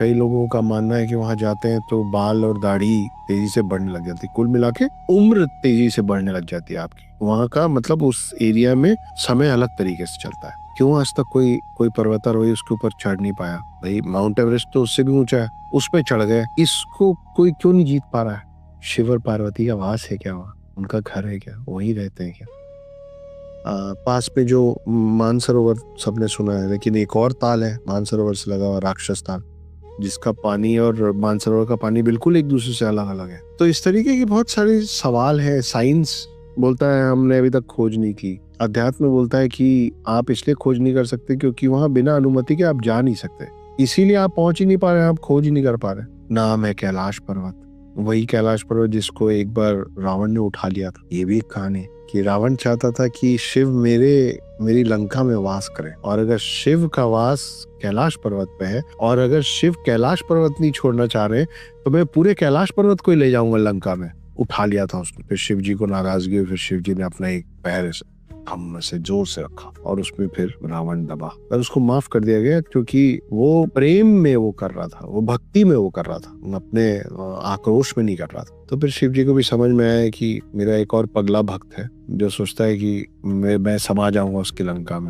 कई लोगों का मानना है कि वहां जाते हैं तो बाल और दाढ़ी तेजी से बढ़ने लग जाती है, कुल मिला के उम्र तेजी से बढ़ने लग जाती है आपकी। वहां का मतलब उस एरिया में समय अलग तरीके से चलता है। क्यों आज तक कोई कोई पर्वतारोही उसके ऊपर चढ़ नहीं पाया? भाई माउंट एवरेस्ट तो उससे भी ऊंचा है, उस पे चढ़ गए, इसको कोई क्यों नहीं जीत पा रहा है? शिव और पार्वती का वास है क्या वहाँ? उनका घर है क्या? वहीं रहते हैं क्या? पास में जो मानसरोवर सबने सुना है, लेकिन एक और ताल है मानसरोवर से लगा हुआ, राक्षस ताल, जिसका पानी और मानसरोवर का पानी बिल्कुल एक दूसरे से अलग अलग है। तो इस तरीके की बहुत सारे सवाल है। साइंस बोलता है हमने अभी तक खोज नहीं की, अध्यात्म बोलता है कि आप इसलिए खोज नहीं कर सकते क्योंकि वहां बिना अनुमति के आप जा नहीं सकते, इसीलिए आप पहुंच ही नहीं पा रहे, आप खोज ही नहीं कर पा रहे। नाम है कैलाश पर्वत, वही कैलाश पर्वत जिसको एक बार रावण ने उठा लिया था। ये भी एक कहानी कि रावण चाहता था कि शिव मेरी लंका में वास करे, और अगर शिव का वास कैलाश पर्वत पे है और अगर शिव कैलाश पर्वत नहीं छोड़ना चाह रहे तो मैं पूरे कैलाश पर्वत को ही ले जाऊंगा लंका में। उठा लिया था उसने। फिर शिव जी को नाराजगी हुई, फिर शिव जी ने अपना एक पैर हम से जोर से रखा और उसमें फिर रावण दबा, पर उसको माफ कर दिया गया क्योंकि वो प्रेम में वो कर रहा था, वो भक्ति में वो कर रहा था, अपने आक्रोश में नहीं कर रहा था। तो फिर शिव जी को भी समझ में आया कि मेरा एक और पगला भक्त है जो सोचता है कि मैं समा जाऊंगा उसकी लंका में।